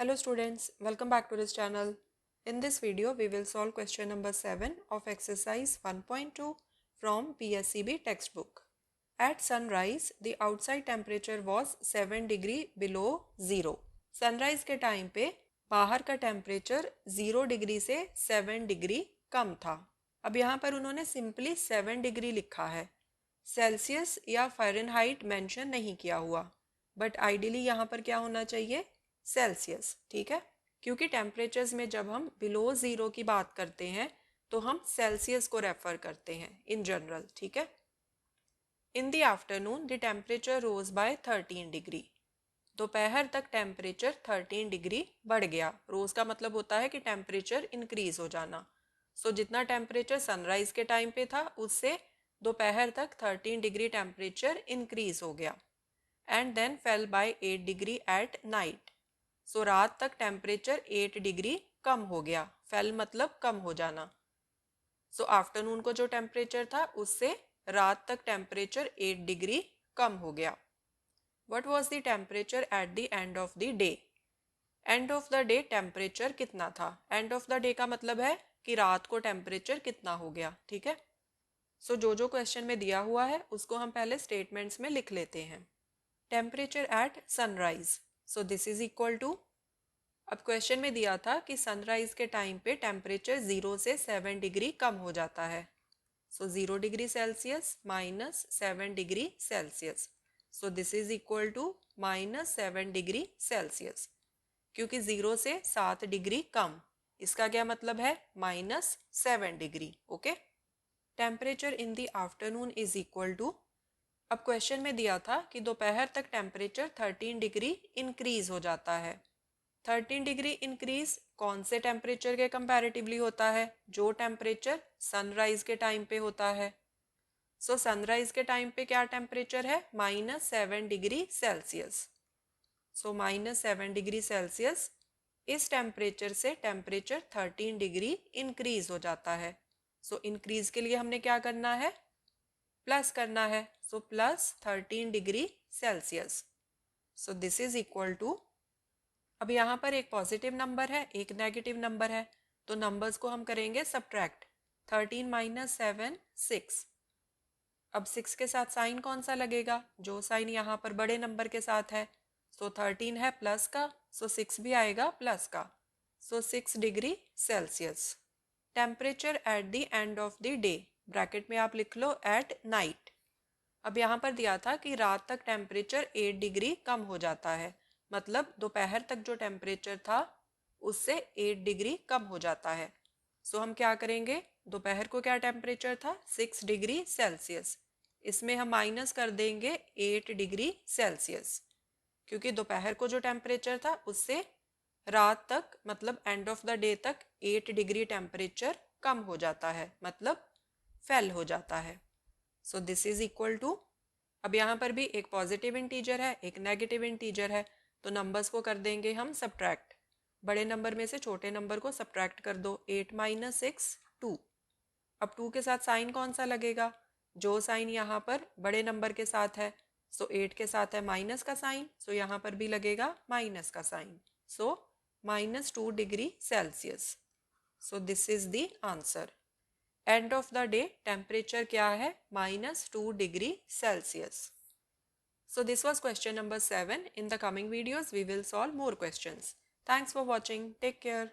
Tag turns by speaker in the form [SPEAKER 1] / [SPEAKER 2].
[SPEAKER 1] Hello students, welcome back to this channel. In this video, we will solve question number 7 of exercise 1.2 from PSCB textbook. At sunrise, the outside temperature was 7 degree below zero. Sunrise के time पे बाहर का temperature 0 degree से 7 degree कम था. अब यहाँ पर उन्होंने सिंपली 7 डिग्री लिखा है. सेल्सियस या फ़ारेनहाइट मेंशन नहीं किया हुआ, बट आइडियली यहाँ पर क्या होना चाहिए? सेल्सियस. ठीक है, क्योंकि टेम्परेचर्स में जब हम बिलो ज़ीरो की बात करते हैं तो हम सेल्सियस को रेफर करते हैं इन जनरल. ठीक है. In the afternoon the temperature rose by 13 degree. दोपहर तक टेम्परेचर 13 डिग्री बढ़ गया. रोज का मतलब होता है कि टेम्परेचर इंक्रीज हो जाना. जितना टेम्परेचर सनराइज के टाइम पे था उससे दोपहर तक 13 डिग्री टेम्परेचर इंक्रीज हो गया. And then fell by 8 degree at night. रात तक टेम्परेचर 8 डिग्री कम हो गया. फेल मतलब कम हो जाना. आफ्टरनून को जो टेम्परेचर था उससे रात तक टेम्परेचर 8 डिग्री कम हो गया. What was the temperature at the end of the day? And of the day temperature कितना था? एंड ऑफ द डे का मतलब है कि रात को टेम्परेचर कितना हो गया. ठीक है. जो क्वेश्चन में दिया हुआ है उसको हम पहले स्टेटमेंट्स में लिख लेते हैं. Temperature at sunrise. This is equal to, अब क्वेश्चन में दिया था कि सनराइज के टाइम पे टेम्परेचर 0 से 7 डिग्री कम हो जाता है. 0 degree Celsius minus 7 degree Celsius. This is equal to -7 degree Celsius. क्योंकि 0 से 7 डिग्री कम, इसका क्या मतलब है? -7 degree. Okay. Temperature in the afternoon is equal to, अब क्वेश्चन में दिया था कि दोपहर तक टेम्परेचर 13 डिग्री इंक्रीज हो जाता है. 13 डिग्री इंक्रीज कौन से टेम्परेचर के कंपैरेटिवली होता है? जो टेम्परेचर सनराइज के टाइम पे होता है. सनराइज के टाइम पे क्या टेम्परेचर है? -7 डिग्री सेल्सियस. -7 degree Celsius. इस टेम्परेचर से टेम्परेचर 13 डिग्री इंक्रीज हो जाता है. इंक्रीज के लिए हमने क्या करना है? प्लस करना है. Plus 13 degree Celsius. This is equal to, अब यहाँ पर एक पॉजिटिव नंबर है, एक नेगेटिव नंबर है, तो नंबर्स को हम करेंगे सब्ट्रैक्ट. 13 माइनस 7 6. अब 6 के साथ साइन कौन सा लगेगा? जो साइन यहाँ पर बड़े नंबर के साथ है. 13 है प्लस का, 6 भी आएगा प्लस का. 6 degree Celsius. Temperature at the end of the day, bracket में आप लिख लो एट नाइट. अब यहाँ पर दिया था कि रात तक टेम्परेचर 8 डिग्री कम हो जाता है, मतलब दोपहर तक जो टेम्परेचर था उससे 8 डिग्री कम हो जाता है. हम क्या करेंगे? दोपहर को क्या टेम्परेचर था? 6 डिग्री सेल्सियस. इसमें हम माइनस कर देंगे 8 डिग्री सेल्सियस, क्योंकि दोपहर को जो टेम्परेचर था उससे रात तक मतलब एंड ऑफ द डे तक 8 डिग्री टेम्परेचर कम हो जाता है, मतलब फेल हो जाता है. दिस इज इक्वल टू, अब यहाँ पर भी एक पॉजिटिव इंटीजर है, एक नेगेटिव इंटीजर है, तो नंबर्स को कर देंगे हम सब्ट्रैक्ट. बड़े नंबर में से छोटे नंबर को सब्ट्रैक्ट कर दो. 8 माइनस 6 2. अब 2 के साथ साइन कौन सा लगेगा? जो साइन यहाँ पर बड़े नंबर के साथ है. 8 के साथ है माइनस का साइन, यहाँ पर भी लगेगा माइनस का sign. -2 degree Celsius. This is the answer. End of the day temperature क्या है? -2 degree Celsius. This was question number 7. In the coming videos, we will solve more questions. Thanks for watching. Take care.